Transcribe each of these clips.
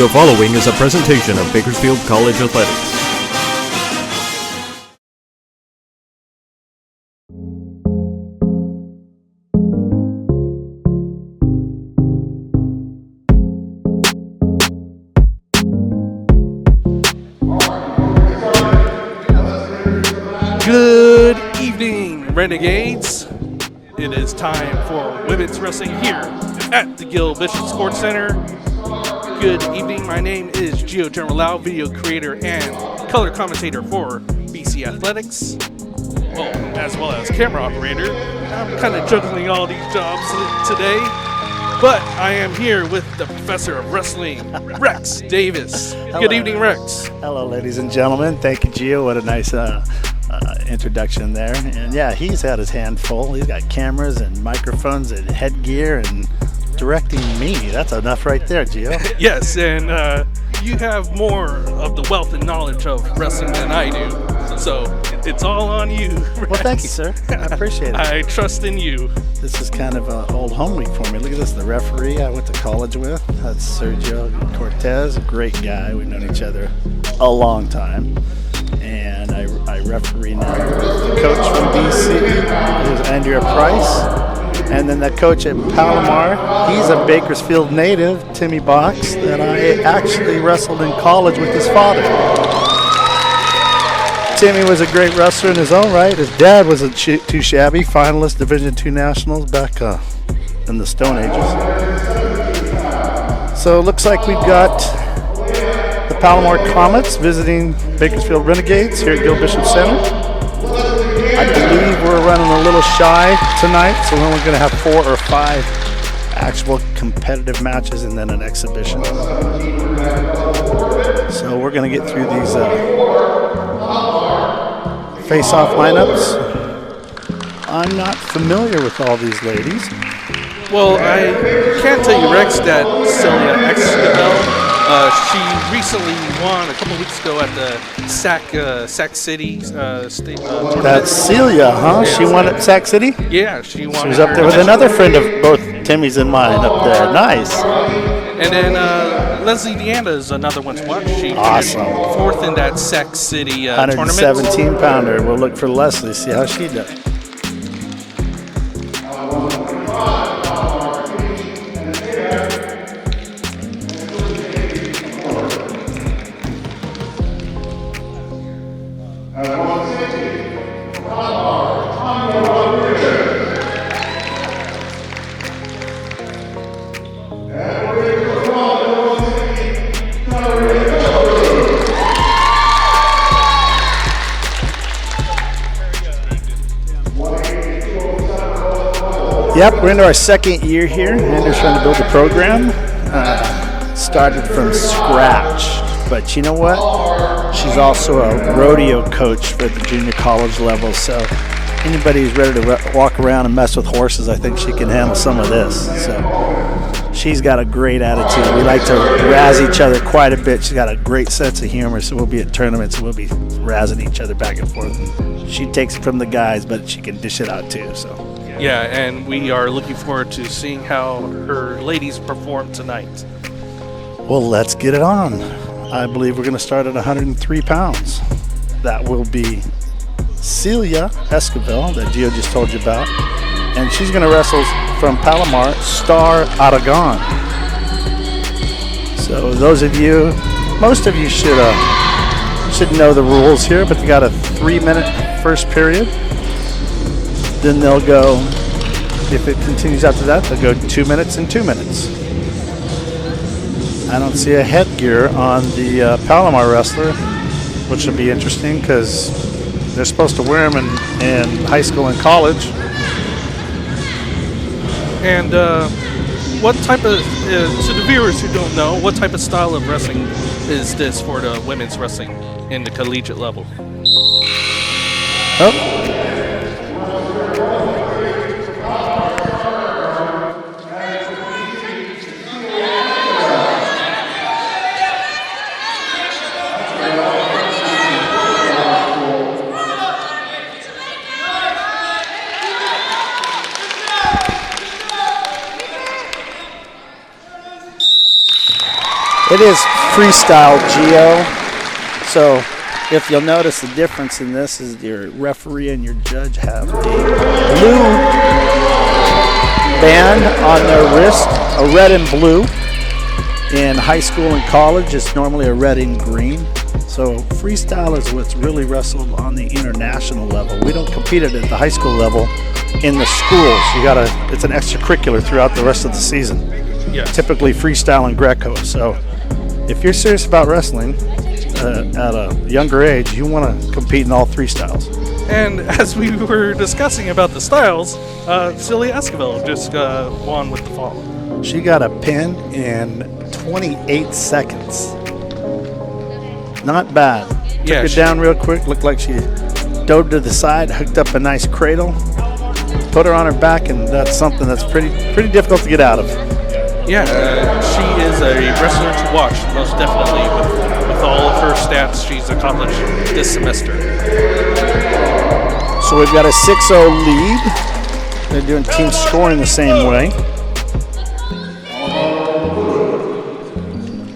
The following is a presentation of Bakersfield College Athletics. Good evening, Renegades. It is time for women's wrestling here at the Gil Bishop Sports Center. Good evening. My name is Generalao, video creator and color commentator for BC Athletics, as well as camera operator. I'm kind of juggling all these jobs today, but I am here with the professor of wrestling, Rex Davis. Hello. Good evening, Rex. Hello, ladies and gentlemen. Thank you, Gio. What a nice introduction there. And yeah, he's had his hand full. He's got cameras and microphones and headgear and directing me. That's enough right there, Gio. Yes, and you have more of the wealth and knowledge of wrestling than I do, so it's all on you, Rex. Well, thank you, sir. I appreciate it. I trust in you. This is kind of an old home week for me. Look at this, the referee I went to college with. That's Sergio Cortez, a great guy. We've known each other a long time. And I referee now with the coach from BC, who's Andrea Price. And then the coach at Palomar, he's a Bakersfield native, Timmy Box, that I actually wrestled in college with his father. Timmy was a great wrestler in his own right. His dad wasn't too shabby, finalist Division II Nationals back in the Stone Ages. So it looks like we've got the Palomar Comets visiting Bakersfield Renegades here at Gil Bishop Center. I believe we're running a little shy tonight, so we're only going to have 4 or 5 actual competitive matches and then an exhibition. So we're going to get through these face-off lineups. I'm not familiar with all these ladies. Well, I can tell you, Rex, that Celia Extabel, she recently won a couple weeks ago at the Sac City state tournament. That's Celia, huh? Yeah, she won at Sac City? Yeah, she won. She was up there with another friend of both Timmy's and mine up there. Nice. And then Leslie Deanda is another one to watch. She Awesome. finished 4th in that Sac City tournament. 117-pounder. We'll look for Leslie, see how she does. Yep, we're into our second year here. Andrew's trying to build a program. Started from scratch. But you know what? She's also a rodeo coach for the junior college level. So anybody who's ready to walk around and mess with horses, I think she can handle some of this. So she's got a great attitude. We like to razz each other quite a bit. She's got a great sense of humor. So we'll be at tournaments and we'll be razzing each other back and forth. And she takes it from the guys, but she can dish it out too. So. Yeah, and we are looking forward to seeing how her ladies perform tonight. Well, let's get it on. I believe we're going to start at 103 pounds. That will be Celia Esquivel, that Gio just told you about. And she's going to wrestle from Palomar, Star Aragon. So those of you, most of you should know the rules here, but they got a 3-minute first period. Then they'll go, if it continues after that, they'll go 2 minutes and 2 minutes. I don't see a headgear on the Palomar wrestler, which will be interesting because they're supposed to wear them in high school and college. And what type of, to the viewers who don't know, what type of style of wrestling is this for the women's wrestling in the collegiate level? Oh. It is freestyle, Geo. So if you'll notice the difference in this is your referee and your judge have a blue band on their wrist, a red and blue. In high school and college, it's normally a red and green. So freestyle is what's really wrestled on the international level. We don't compete it at the high school level in the schools. It's an extracurricular throughout the rest of the season. Yes. Typically freestyle and Greco. So if you're serious about wrestling at a younger age, you want to compete in all three styles. And as we were discussing about the styles, Celia Esquivel just won with the fall. She got a pin in 28 seconds. Not bad. Yeah, Took it down real quick. Looked like she dove to the side, hooked up a nice cradle, put her on her back, and that's something that's pretty difficult to get out of. Yeah, she is a wrestler to watch, most definitely, with all of her stats she's accomplished this semester. So we've got a 6-0 lead. They're doing team scoring the same way.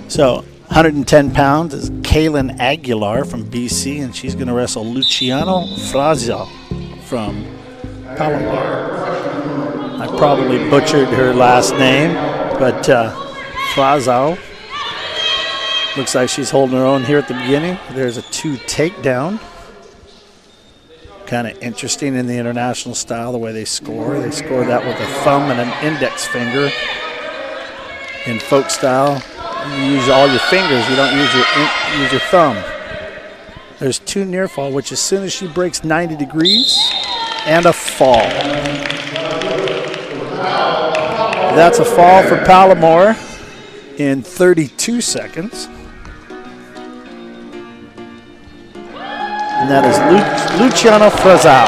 So 110 pounds is Kaylin Aguilar from BC, and she's going to wrestle Luciano Frazio from Palomar. I probably butchered her last name, but Frazio looks like she's holding her own here at the beginning. There's a 2 takedown. Kind of interesting in the international style, the way they score. They score that with a thumb and an index finger. In folk style, you use all your fingers. You don't use your thumb. There's 2 near fall, which as soon as she breaks 90 degrees, and a fall. That's a fall for Palomar in 32 seconds. And that is Luciano Frazao.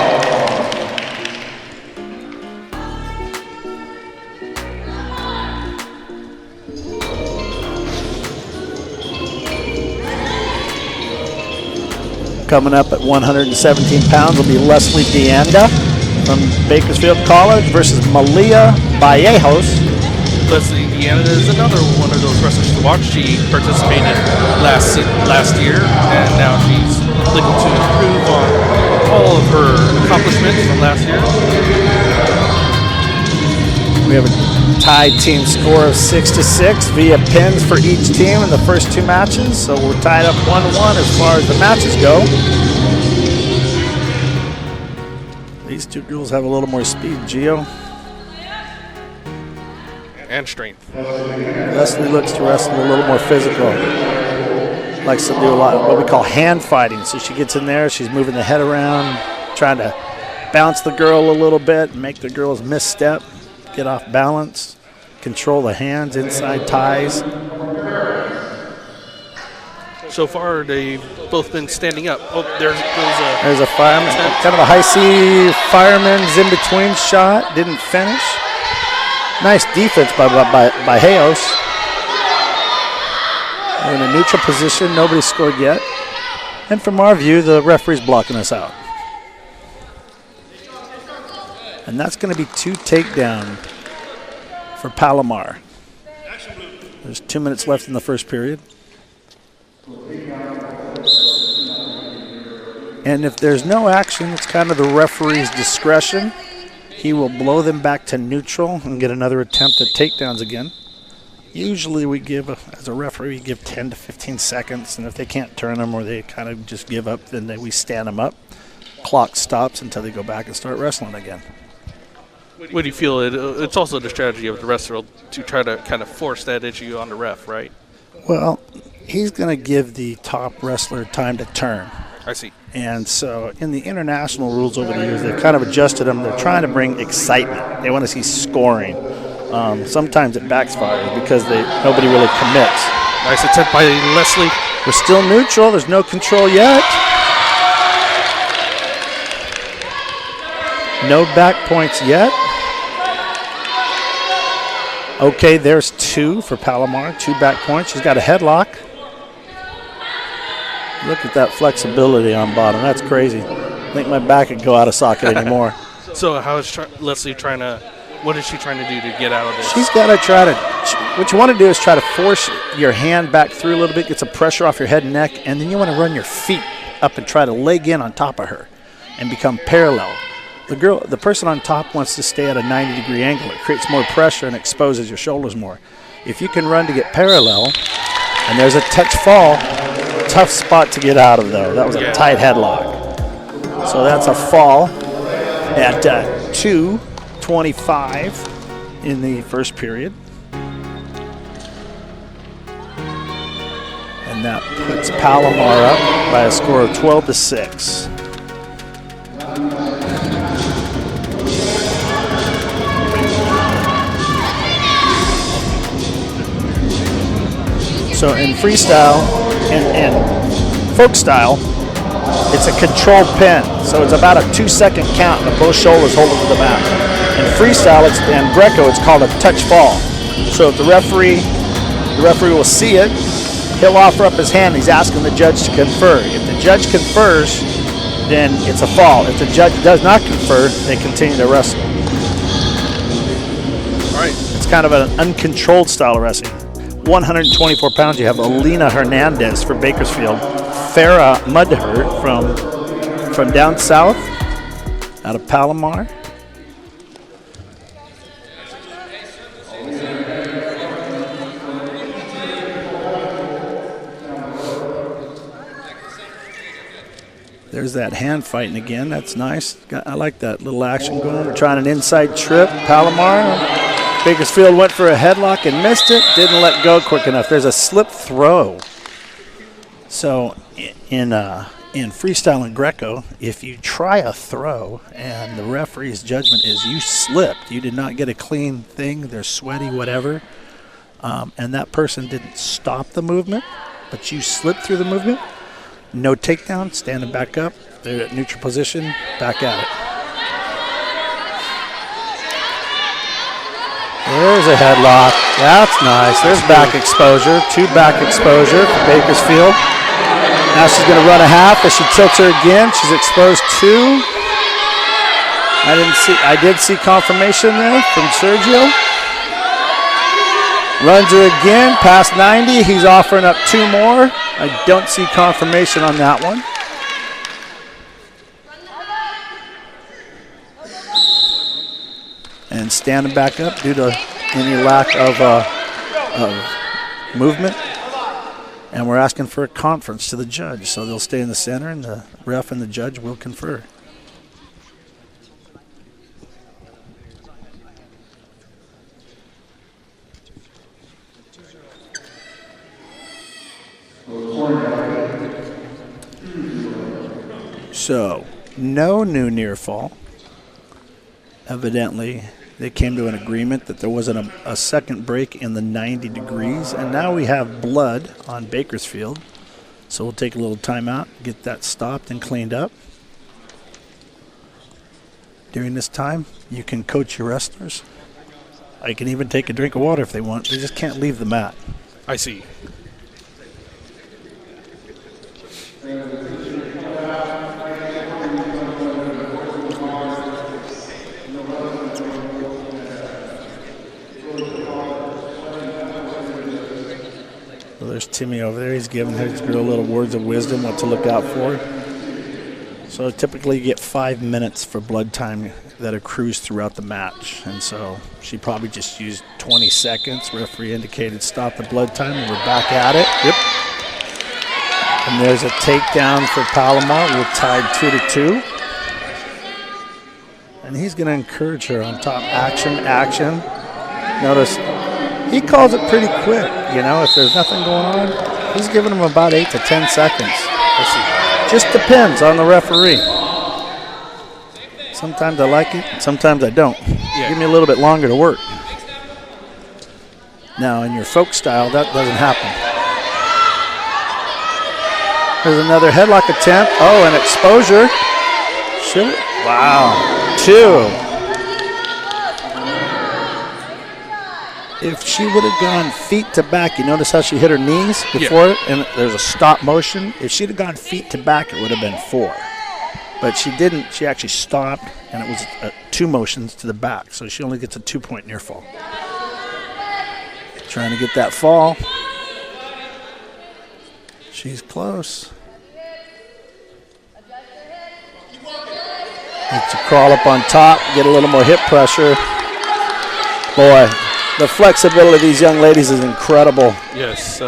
Coming up at 117 pounds will be Leslie Deanda from Bakersfield College versus Malia Vallejos. Leslie Deanda is another one of those wrestlers to watch. She participated last year, and now she's looking to improve on all of her accomplishments from last year. We have a tied team score of 6-6 via pins for each team in the first 2 matches. So we're tied up 1-1 as far as the matches go. These 2 girls have a little more speed, Gio. And strength. Leslie looks to wrestle a little more physical. Likes to do a lot of what we call hand fighting. So she gets in there, she's moving the head around, trying to bounce the girl a little bit, make the girls misstep, get off balance, control the hands, inside ties. So far, they've both been standing up. Oh, there's a fireman, kind of a high C fireman's in between shot, didn't finish. Nice defense by Hayos. We're in a neutral position, nobody scored yet. And from our view, the referee's blocking us out. And that's going to be 2 takedown for Palomar. There's 2 minutes left in the first period. And if there's no action, it's kind of the referee's discretion. He will blow them back to neutral and get another attempt at takedowns again. Usually we give, as a referee, we give 10 to 15 seconds, and if they can't turn them or they kind of just give up, then we stand them up. Clock stops until they go back and start wrestling again. What do you feel? It's also the strategy of the wrestler to try to kind of force that issue on the ref, right? Well, he's going to give the top wrestler time to turn. I see. And so in the international rules over the years, they've kind of adjusted them. They're trying to bring excitement. They want to see scoring. Sometimes it backfires because nobody really commits. Nice attempt by Leslie. We're still neutral. There's no control yet. No back points yet. Okay, there's 2 for Palomar, 2 back points. She's got a headlock. Look at that flexibility on bottom. That's crazy. I think my back could go out of socket anymore. So how is Leslie trying to, what is she trying to do to get out of this? She's got to try to what you want to do is try to force your hand back through a little bit, get some pressure off your head and neck, and then you want to run your feet up and try to leg in on top of her and become parallel. The person on top wants to stay at a 90-degree angle. It creates more pressure and exposes your shoulders more. If you can run to get parallel, and there's a touch fall, tough spot to get out of, though. That was a tight headlock. So that's a fall at 2:25 in the first period. And that puts Palomar up by a score of 12-6. So in freestyle and folk style, it's a controlled pin. So it's about a 2-second count and both shoulders hold it to the mat. In freestyle and Greco, it's called a touch fall. So if the referee will see it, he'll offer up his hand. He's asking the judge to confer. If the judge confers, then it's a fall. If the judge does not confer, they continue to wrestle. All right. It's kind of an uncontrolled style of wrestling. 124 pounds, you have Alina Hernandez for Bakersfield. Farah Mudhurt from down south, out of Palomar. There's that hand fighting again. That's nice. I like that little action going. We're trying an inside trip. Palomar. Bakersfield went for a headlock and missed it. Didn't let go quick enough. There's a slip throw. So in freestyle and Greco, if you try a throw and the referee's judgment is you slipped, you did not get a clean thing, they're sweaty, whatever, and that person didn't stop the movement, but you slipped through the movement, no takedown, standing back up, they're at neutral position, back at it. There's a headlock. That's nice. There's back exposure. 2 back exposure for Bakersfield. Now she's going to run a half as she tilts her again. She's exposed 2. I did see confirmation there from Sergio. Runs her again, past 90. He's offering up 2 more. I don't see confirmation on that one. And standing back up due to any lack of movement. And we're asking for a conference to the judge. So they'll stay in the center and the ref and the judge will confer. So, no new near fall. Evidently, they came to an agreement that there wasn't a second break in the 90 degrees, and now we have blood on Bakersfield. So we'll take a little time out, get that stopped and cleaned up. During this time, you can coach your wrestlers. I can even take a drink of water if they want. They just can't leave the mat. I see. There's Timmy over there. He's giving his girl little words of wisdom, what to look out for. So typically you get 5 minutes for blood time that accrues throughout the match. And so she probably just used 20 seconds. Referee indicated stop the blood time, and we're back at it. Yep. And there's a takedown for Palomar. We're tied 2-2. And he's going to encourage her on top. Action. Notice he calls it pretty quick, you know, if there's nothing going on. He's giving him about 8 to 10 seconds. Just depends on the referee. Sometimes I like it, sometimes I don't. Yeah. Give me a little bit longer to work. Now, in your folk style, that doesn't happen. There's another headlock attempt. Oh, an exposure. Wow. 2. If she would have gone feet to back, you notice how she hit her knees before it, and there's a stop motion. If she'd have gone feet to back, it would have been 4. But she didn't. She actually stopped, and it was 2 motions to the back, so she only gets a 2-point near fall. Trying to get that fall. She's close. Needs to crawl up on top, get a little more hip pressure. Boy, the flexibility of these young ladies is incredible. Yes.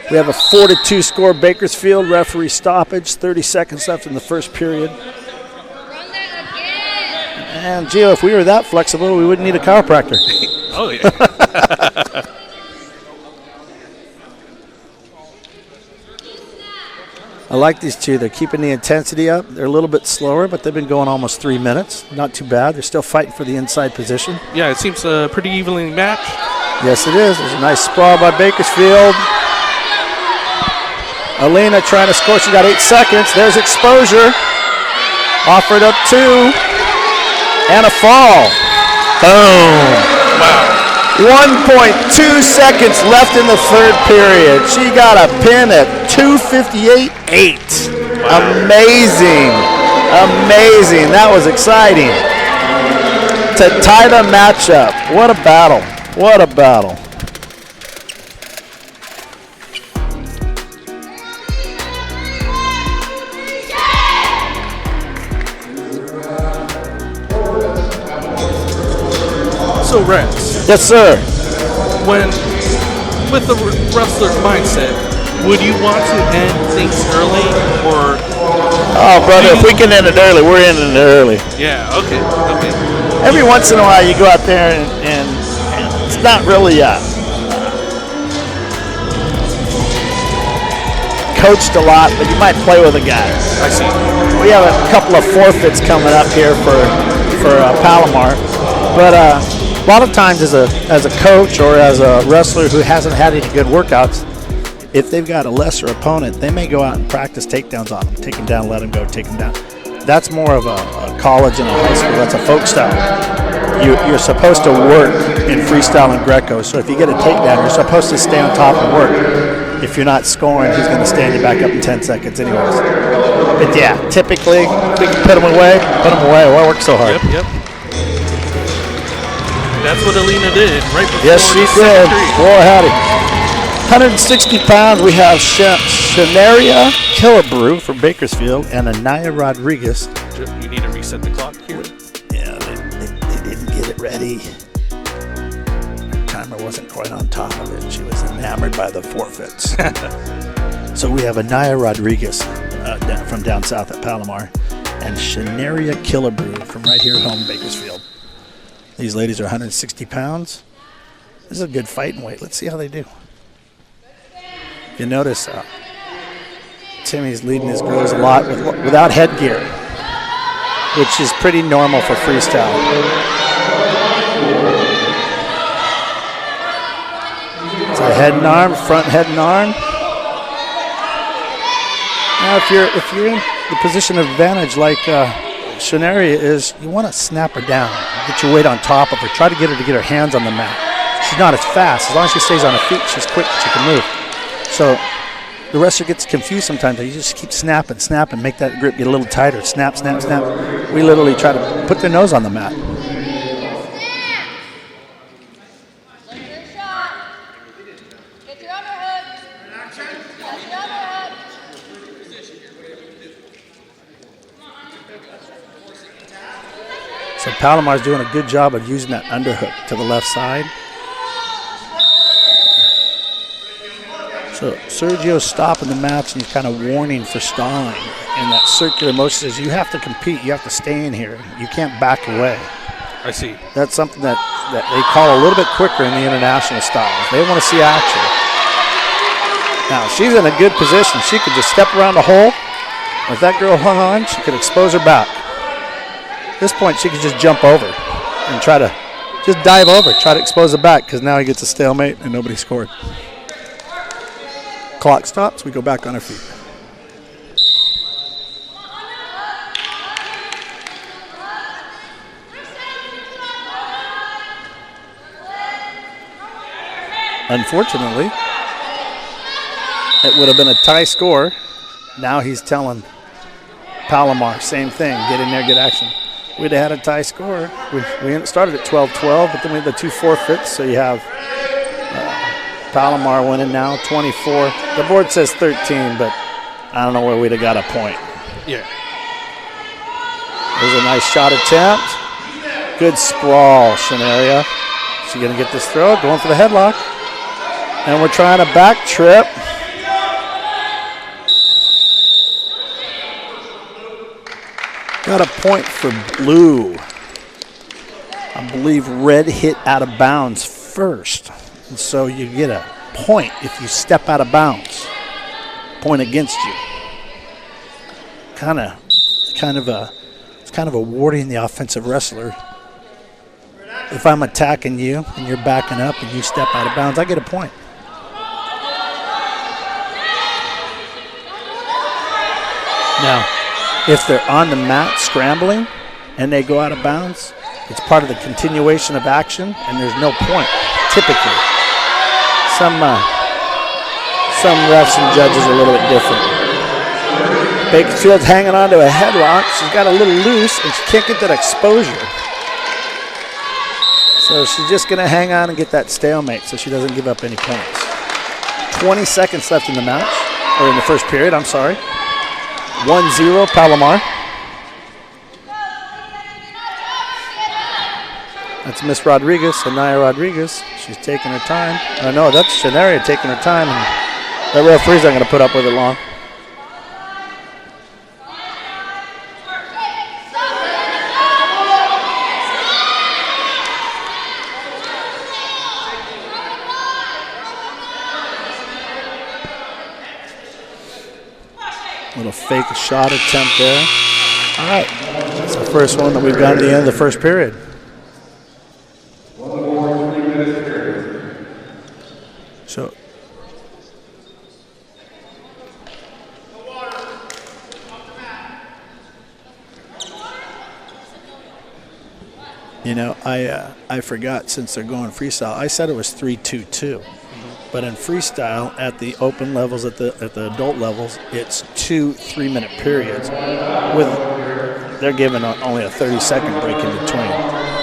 We have a 4-2 score, Bakersfield. Referee stoppage, 30 seconds left in the first period. And, Gio, if we were that flexible, we wouldn't need a chiropractor. Oh, yeah. I like these two. They're keeping the intensity up. They're a little bit slower, but they've been going almost 3 minutes. Not too bad. They're still fighting for the inside position. Yeah, it seems a pretty evenly matched. Yes, it is. There's a nice sprawl by Bakersfield. Alina trying to score. She got 8 seconds. There's exposure. Offered up 2. And a fall. Boom. Wow. 1.2 seconds left in the third period. She got a pin at 2:58.8. Wow. Amazing. Amazing. That was exciting. To tie the matchup. What a battle. What a battle. So, Rex. Yes, sir. With the wrestler's mindset, would you want to end things early or? Oh, brother, if we can end it early, we're ending it early. Yeah, okay. Every once in a while you go out there and it's not really coached a lot, but you might play with a guy. I see. We have a couple of forfeits coming up here for Palomar, but a lot of times as a coach or as a wrestler who hasn't had any good workouts, if they've got a lesser opponent, they may go out and practice takedowns on them. Take them down, let them go, take them down. That's more of a college and a high school. That's a folk style. You're supposed to work in freestyle and Greco, so if you get a takedown, you're supposed to stay on top and work. If you're not scoring, he's going to stand you back up in 10 seconds anyways. But yeah, typically, we can put them away. Why work so hard? Yep. That's what Alina did right before. Yes, she did. Boy, howdy. 160 pounds, we have Shanaria Killebrew from Bakersfield and Anaya Rodriguez. You need to reset the clock here. Yeah, they didn't get it ready. Her timer wasn't quite on top of it. She was enamored by the forfeits. So we have Anaya Rodriguez from down south at Palomar and Shanaria Killebrew from right here at home, Bakersfield. These ladies are 160 pounds. This is a good fighting weight. Let's see how they do. You notice Timmy's leading his girls a lot without headgear, which is pretty normal for freestyle. It's a head and arm, front head and arm. Now, if you're in the position of advantage like Shanaria is, you want to snap her down, get your weight on top of her, try to get her hands on the mat. She's not as fast. As long as she stays on her feet, she's quick, she can move. So the wrestler gets confused sometimes. You just keep snapping, make that grip get a little tighter. Snap. We literally try to put their nose on the mat. So Palomar's doing a good job of using that underhook to the left side. So Sergio's stopping the match and he's kind of warning for stalling. And that circular motion says you have to compete, you have to stay in here. You can't back away. I see. That's something that they call a little bit quicker in the international styles. They want to see action. Now she's in a good position. She could just step around the hole. If that girl hung on, she could expose her back. At this point, she could just jump over and try to just dive over, try to expose the back because now he gets a stalemate and nobody scored. Clock stops, we go back on our feet. Unfortunately, it would have been a tie score. Now he's telling Palomar, same thing, get in there, get action. we'd have had a tie score. We started at 12-12, but then we had the 2 forfeits, so you have Palomar winning now, 24. The board says 13, but I don't know where we'd have got a point. Yeah. There's a nice shot attempt. Good sprawl, Shanaria. She's going to get this throw, going for the headlock. And we're trying a back trip. Got a point for blue. I believe red hit out of bounds first. And so you get a point if you step out of bounds. Point against you. It's kind of awarding the offensive wrestler. If I'm attacking you and you're backing up and you step out of bounds, I get a point. Now, if they're on the mat scrambling and they go out of bounds, it's part of the continuation of action and there's no point, typically. Some refs and judges are a little bit different. Bakersfield's hanging on to a headlock. She's got a little loose and she can't get that exposure. So she's just going to hang on and get that stalemate so she doesn't give up any points. 20 seconds left in the match, or in the first period, I'm sorry. 1-0 Palomar. That's Miss Rodriguez, Anaya Rodriguez. She's taking her time. Oh, no, that's Shanaria taking her time. And that referee's not going to put up with it long. Little fake shot attempt there. All right, that's the first one that we've got at the end of the first period. So, you know, I forgot since they're going freestyle. I said it was 3-2-2. But in freestyle, at the open levels, at the adult levels, it's 2 3-minute periods. They're given only a 30-second break in between.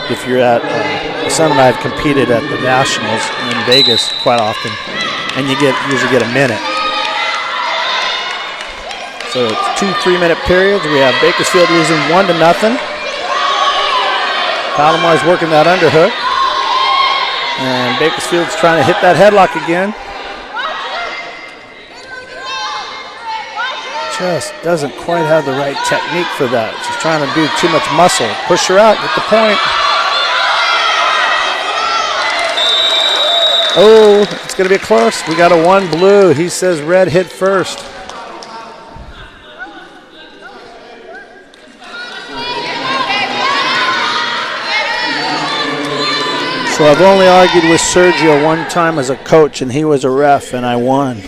If you're at, Son and I have competed at the Nationals in Vegas quite often, and you usually get a minute. So it's 2 3-minute periods. We have Bakersfield losing 1-0. Palomar's working that underhook. And Bakersfield's trying to hit that headlock again. Just doesn't quite have the right technique for that. She's trying to do too much muscle. Push her out, get the point. Oh, it's going to be close. We got a 1 blue. He says red hit first. So I've only argued with Sergio one time as a coach, and he was a ref, and I won.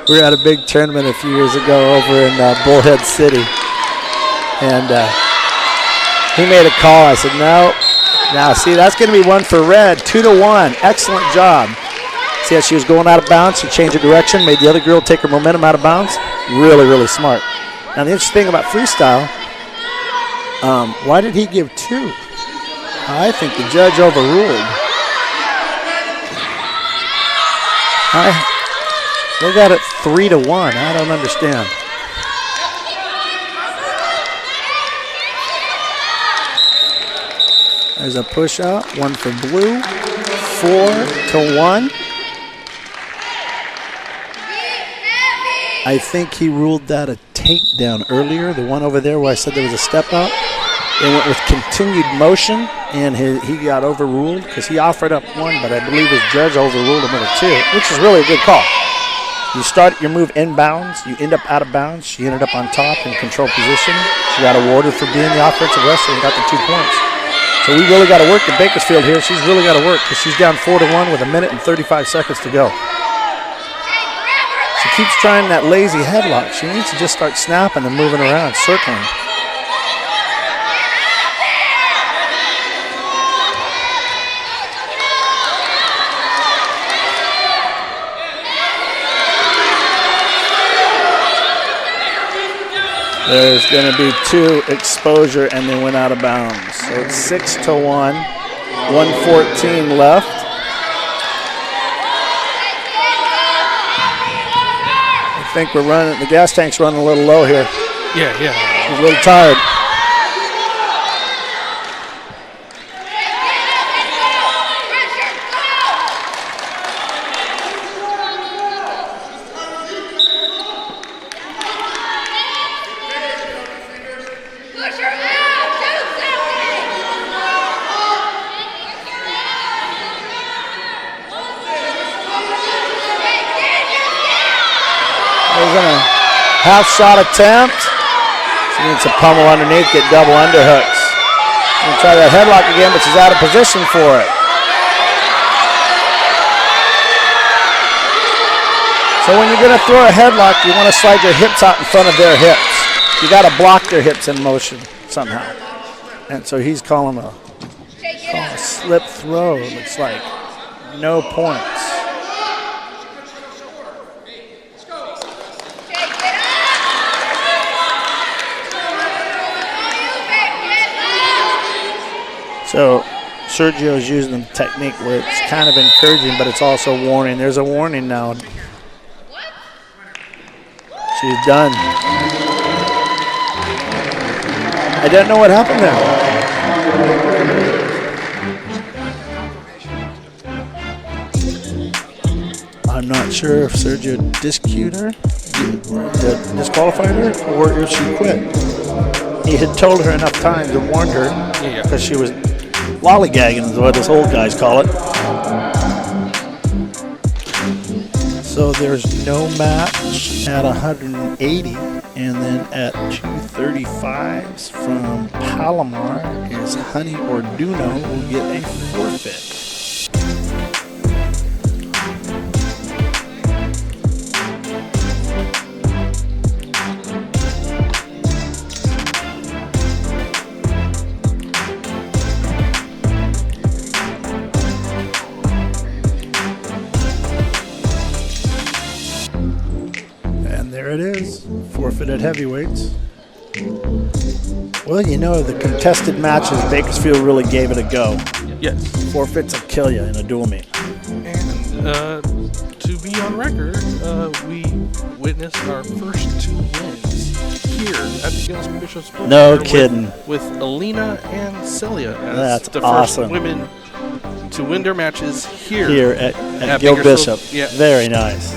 We were at a big tournament a few years ago over in Bullhead City, and he made a call. I said, no. Now, see, that's going to be 1 for red, 2-1. Excellent job. See how she was going out of bounds? She changed her direction, made the other girl take her momentum out of bounds. Really, really smart. Now, the interesting thing about freestyle, why did he give 2? I think the judge overruled. They got it 3-1. I don't understand. There's a push out, 1 for blue, 4-1. I think he ruled that a takedown earlier, the one over there where I said there was a step out. They went with continued motion, and he got overruled because he offered up 1, but I believe his judge overruled him with a 2, which is really a good call. You start your move inbounds, you end up out of bounds. She ended up on top in control position. She got awarded for being the offensive wrestler and got the 2 points. So we really got to work at Bakersfield here. She's really got to work because she's down 4-1 with 1 minute and 35 seconds to go. She keeps trying that lazy headlock. She needs to just start snapping and moving around, circling. There's going to be 2 exposure, and they went out of bounds. So it's 6-1, 1:14 left. I think we're running, the gas tank's running a little low here. Yeah. He's a little tired. Half shot attempt. She needs to pummel underneath, get double underhooks. Gonna try that headlock again, but she's out of position for it. So when you're gonna throw a headlock, you want to slide your hips out in front of their hips. You got to block their hips in motion somehow. And so he's calling a slip throw. Looks like no points. So Sergio's using the technique where it's kind of encouraging, but it's also warning. There's a warning now. She's done. I don't know what happened there. I'm not sure if Sergio disqueued her, disqualified her, or if she quit. He had told her enough times and warned her because she was lollygagging is what us old guys call it. So there's no match at 180, and then at 235s from Palomar is Honey Orduno will get a forfeit. It is forfeited heavyweights. Well, you know, the contested matches, Bakersfield really gave it a go. Yes. Forfeits will kill you in a dual meet. And to be on record, we witnessed our first 2 wins here at the Gills Bishop Sports No Center kidding. With Alina and Celia as That's the awesome. first women to win their matches here at Gil Bishop. Yeah. Very nice.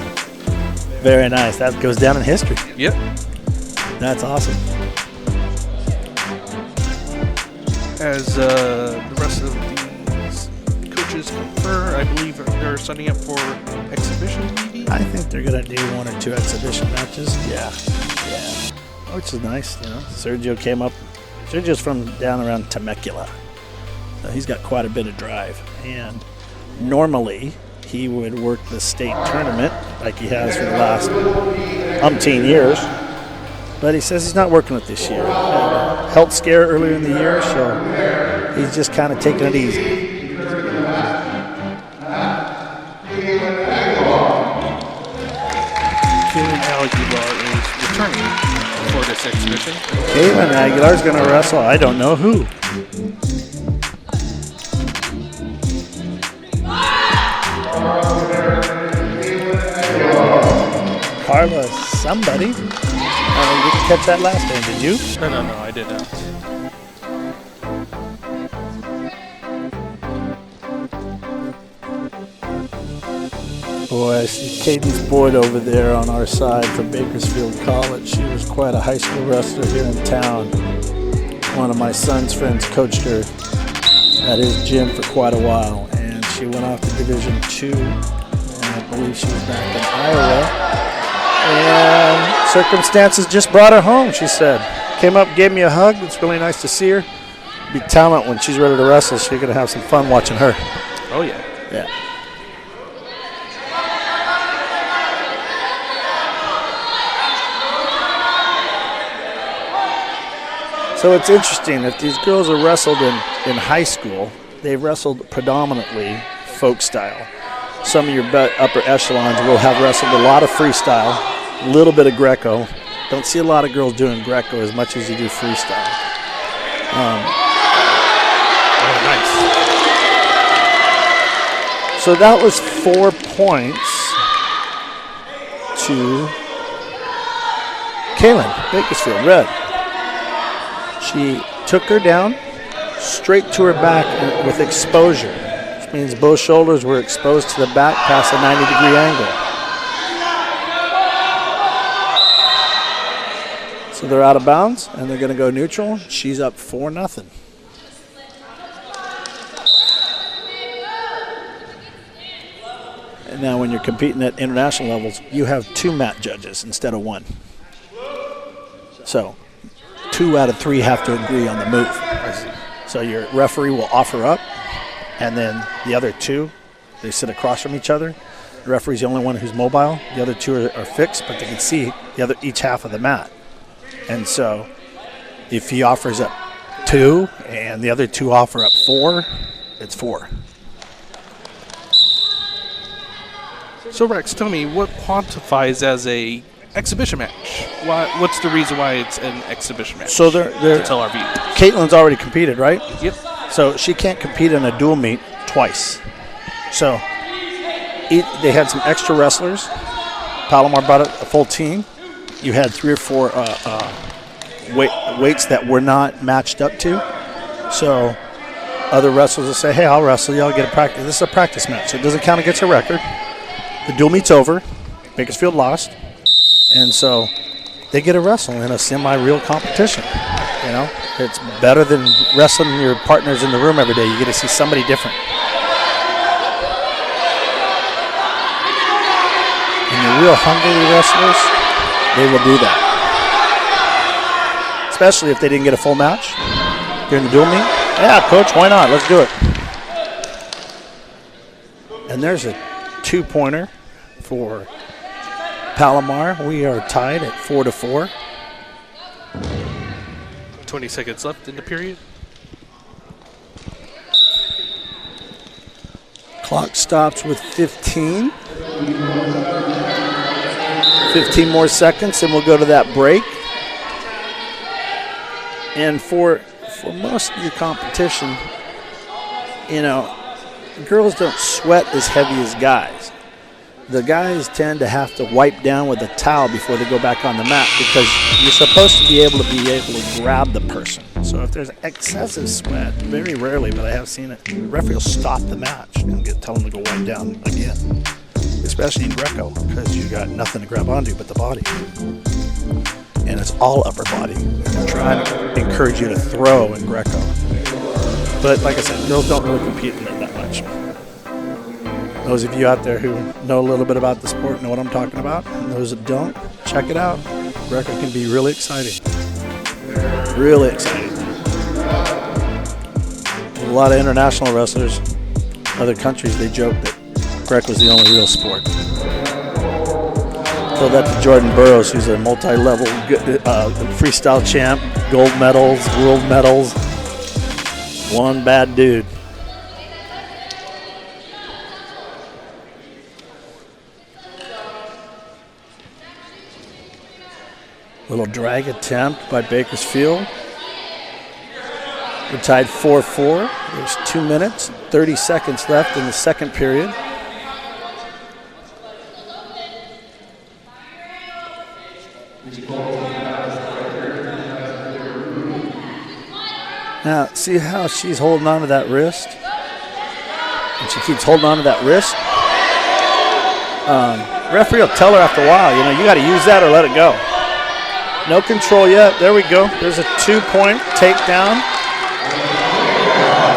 Very nice. That goes down in history. Yep. That's awesome. As the rest of these coaches confer, I believe they're signing up for exhibition maybe? I think they're going to do 1 or 2 exhibition matches. Yeah. Which is nice, you know. Sergio came up. Sergio's from down around Temecula. So he's got quite a bit of drive. And normally he would work the state tournament like he has for the last umpteen years. But he says he's not working it this year. He had a health scare earlier in the year, so he's just kind of taking it easy. Caitlin Aguilar is returning for this exhibition. Caitlin Aguilar's going to wrestle. I don't know who. Carla somebody. You didn't catch that last name, did you? No, I did not. Boy, I see Cadence Boyd over there on our side from Bakersfield College. She was quite a high school wrestler here in town. One of my son's friends coached her at his gym for quite a while, and she went off to Division II, and I believe she was back in Iowa. And circumstances just brought her home, she said. Came up, gave me a hug. It's really nice to see her. Be talent when she's ready to wrestle. So you're going to have some fun watching her. Oh, yeah. Yeah. So it's interesting. If these girls are wrestled in high school, they've wrestled predominantly folk style. Some of your upper echelons will have wrestled a lot of freestyle, a little bit of Greco, Don't see a lot of girls doing Greco as much as you do freestyle. Nice. So that was 4 points to Kaylin Bakersfield, red. She took her down, straight to her back with exposure, which means both shoulders were exposed to the back past a 90-degree angle. So they're out of bounds, and they're going to go neutral. She's up 4-0. And now when you're competing at international levels, you have 2 mat judges instead of 1. So 2 out of 3 have to agree on the move. So your referee will offer up, and then the other 2, they sit across from each other. The referee's the only one who's mobile. The other 2 are fixed, but they can see each half of the mat. And so if he offers up 2 and the other 2 offer up 4, it's 4. So Rex, tell me, what quantifies as a exhibition match? What's the reason why it's an exhibition match? So they're to tell our viewers. Caitlin's already competed, right? Yep. So she can't compete in a dual meet twice. So they had some extra wrestlers. Palomar brought a full team. You had 3 or 4 weights that were not matched up to. So other wrestlers will say, hey, I'll wrestle you. I'll get a practice. This is a practice match, so it doesn't count against a record. The dual meet's over. Bakersfield lost. And so they get a wrestle in a semi-real competition. You know, it's better than wrestling your partners in the room every day. You get to see somebody different. And the real hungry wrestlers, they will do that. Especially if they didn't get a full match during the dual meet. Yeah, coach, why not? Let's do it. And there's a 2-pointer for Palomar. We are tied at 4-4. 20 seconds left in the period. Clock stops with 15. 15 more seconds, and we'll go to that break. And for most of the competition, you know, girls don't sweat as heavy as guys. The guys tend to have to wipe down with a towel before they go back on the mat because you're supposed to be able to grab the person. So if there's excessive sweat, very rarely, but I have seen it, the referee will stop the match and tell them to go wipe down again, especially in Greco because you got nothing to grab onto but the body. And it's all upper body. They're trying to encourage you to throw in Greco. But like I said, girls don't really compete in it that much. Those of you out there who know a little bit about the sport know what I'm talking about. And those that don't, check it out. Greco can be really exciting. Really exciting. A lot of international wrestlers, other countries, they joke that Greco is the only real sport. Tell that to Jordan Burroughs, who's a multi-level freestyle champ, gold medals, world medals. One bad dude. Little drag attempt by Bakersfield. We're tied 4-4. There's 2 minutes, 30 seconds left in the second period. Now, see how she's holding on to that wrist? And she keeps holding on to that wrist. Referee will tell her after a while, you know, you got to use that or let it go. No control yet. There we go. There's a 2-point takedown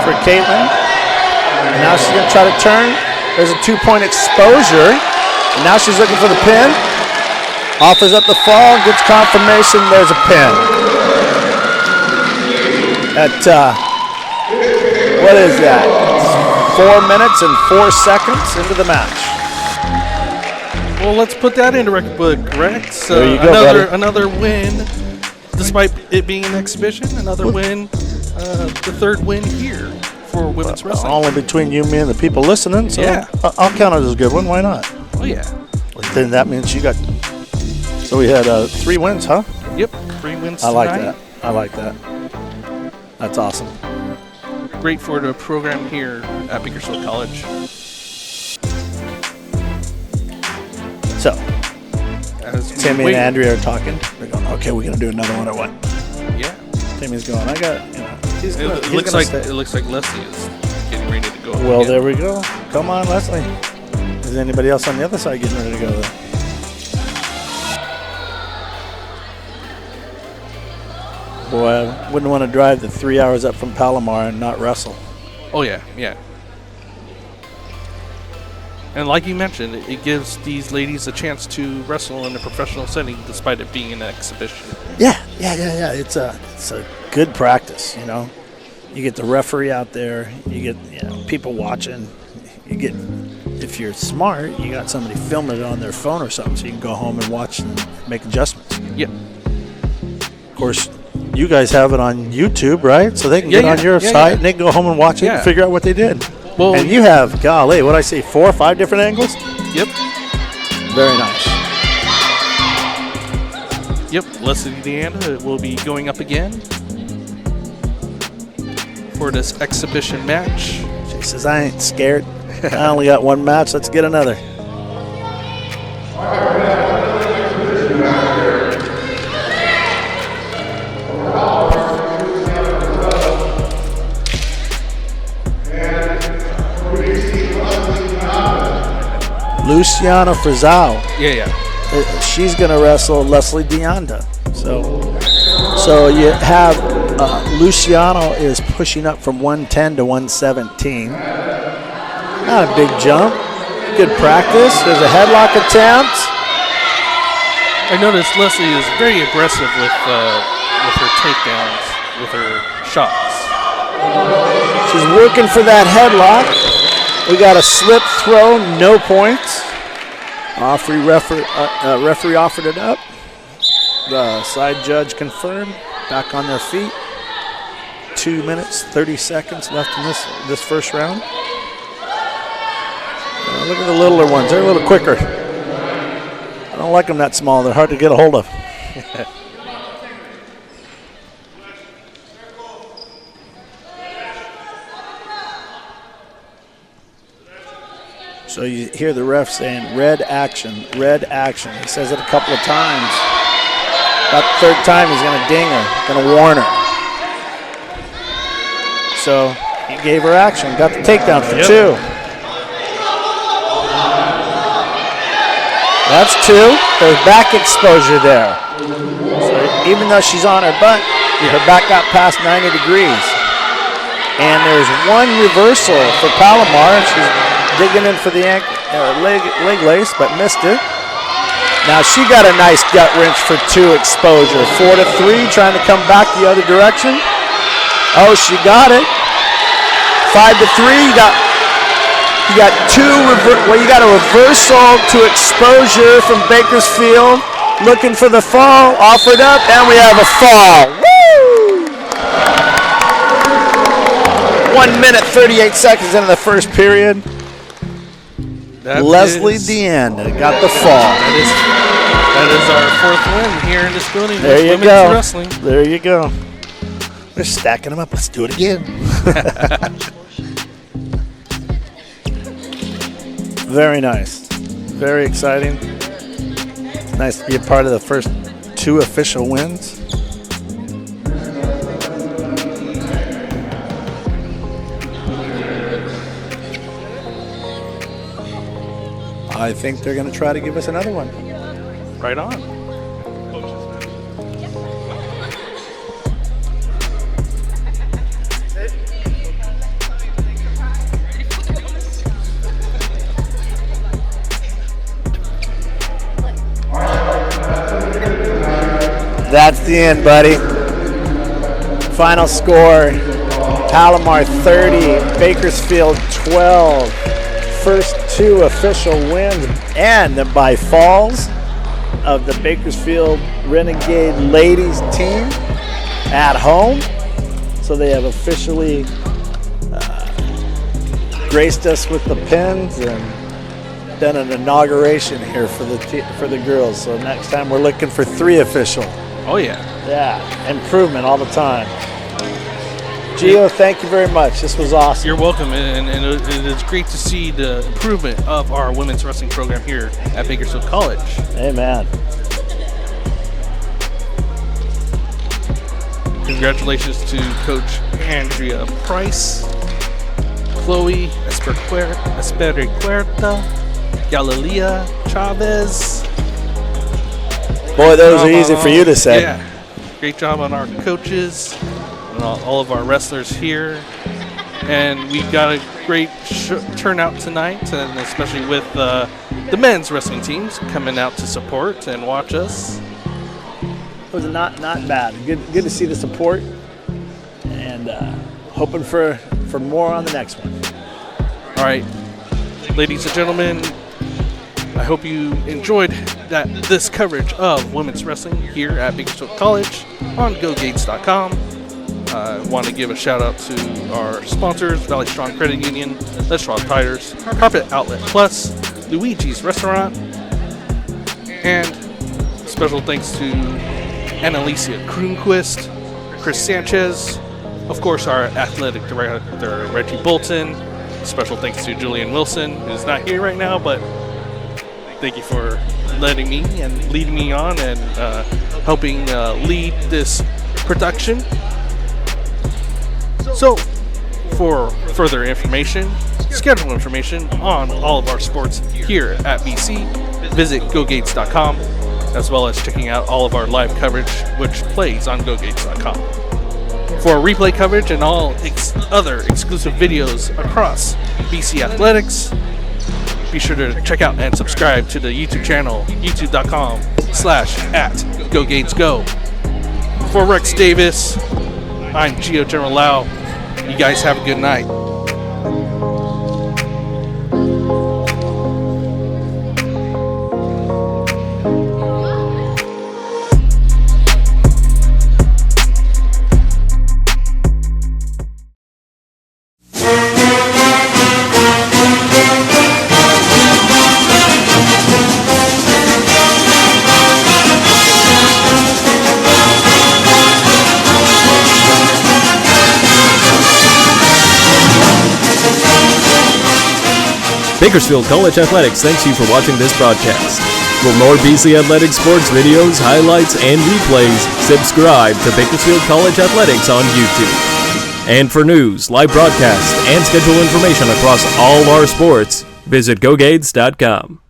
for Caitlin. And now she's going to try to turn. There's a 2-point exposure. And now she's looking for the pin. Offers up the fall, gets confirmation. There's a pin. At, what is that? It's 4 minutes and 4 seconds into the match. Well, let's put that into record book, Rex. There you go, another win, despite it being an exhibition. Another win, the 3rd win here for women's wrestling. Only between you, me, and the people listening. So yeah. I'll count it as a good one. Why not? Oh, yeah. Then that means you got So we had 3 wins, huh? Yep, 3 wins I like tonight. that. I like that. That's awesome. Great for the program here at Bakersfield College. So, As we Timmy wait- and Andrea are talking. They're going, okay, we're going to do another one or what? Yeah. Timmy's going, I got, he's It, gonna, it he's looks gonna like stay. it looks like Leslie is getting ready to go. Well, again. there we go. Come on, Leslie. Is anybody else on the other side getting ready to go there? Boy, I wouldn't want to drive the 3 hours up from Palomar and not wrestle. Oh yeah, yeah. And like you mentioned, it gives these ladies a chance to wrestle in a professional setting, despite it being an exhibition. Yeah. It's a good practice, You get the referee out there. You get people watching. You get, if you're smart, you got somebody filming it on their phone or something, so you can go home and watch and make adjustments. Yep. Of course, you guys have it on YouTube, right? So they can get on your site and they can go home and watch it and figure out what they did. Well, and you have, golly, what did I say, 4 or 5 different angles? Yep. Very nice. Yep. Leslie Deanna will be going up again for this exhibition match. She says, I ain't scared. I only got 1 match. Let's get another. Luciana Frizal. Yeah. She's going to wrestle Leslie Deonda. So you have Luciano is pushing up from 110 to 117. Not a big jump. Good practice. There's a headlock attempt. I noticed Leslie is very aggressive with her takedowns, with her shots. She's working for that headlock. We got a slip throw, no points. Referee offered it up. The side judge confirmed. Back on their feet. 2 minutes, 30 seconds left in this first round. Look at the littler ones. They're a little quicker. I don't like them that small. They're hard to get a hold of. So you hear the ref saying, red action, red action. He says it a couple of times. About the 3rd time, he's going to ding her, going to warn her. So he gave her action, got the takedown for 2. That's 2. There's back exposure there. So even though she's on her butt, her back got past 90 degrees. And there's 1 reversal for Palomar. She's digging in for the leg lace, but missed it. Now she got a nice gut wrench for 2 exposure. 4-3, trying to come back the other direction. Oh, she got it. 5-3, you got 2. You got a reversal to exposure from Bakersfield. Looking for the fall, offered up, and we have a fall. Woo! 1 minute, 38 seconds into the first period. Leslie Deanna got the fall. That is our 4th win here in this building. There you women's go. Wrestling. There you go. They're stacking them up. Let's do it again. Very nice. Very exciting. Nice to be a part of the first 2 official wins. I think they're going to try to give us another one. Right on. That's the end, buddy. Final score, Palomar 30, Bakersfield 12. First 2 official wins, and by falls of the Bakersfield Renegade ladies team at home. So they have officially graced us with the pins, and done an inauguration here for the girls. So next time we're looking for 3 official. Oh, yeah. Yeah, improvement all the time. Gio, thank you very much. This was awesome. You're welcome, and it is great to see the improvement of our women's wrestling program here at Bakersfield College. Amen. Congratulations to Coach Andrea Price, Chloe Espericuerta, Galilia Chavez. Boy, those are easy for you to say. Yeah. Great job on our coaches and all of our wrestlers here. And we got a great turnout tonight, and especially with the men's wrestling teams coming out to support and watch us. It was not bad. Good to see the support, and hoping for more on the next one. All right, ladies and gentlemen, I hope you enjoyed this coverage of women's wrestling here at Bakersfield College on GoGates.com. I want to give a shout out to our sponsors, Valley Strong Credit Union, Les Schwab Tires, Carpet Outlet Plus, Luigi's Restaurant, and special thanks to Analicia Croonquist, Chris Sanchez, of course our athletic director Reggie Bolton. Special thanks to Julian Wilson, who's not here right now, but thank you for letting me and leading me on and helping lead this production. So, for further information, schedule information on all of our sports here at BC, visit GoGates.com, as well as checking out all of our live coverage, which plays on GoGates.com. For replay coverage and all other exclusive videos across BC Athletics, be sure to check out and subscribe to the YouTube channel, youtube.com/@GoGatesGo. For Rex Davis, I'm Gio Generalao. You guys have a good night. Bakersfield College Athletics thanks you for watching this broadcast. For more BC Athletics sports videos, highlights, and replays, subscribe to Bakersfield College Athletics on YouTube. And for news, live broadcasts, and schedule information across all our sports, visit GoGates.com.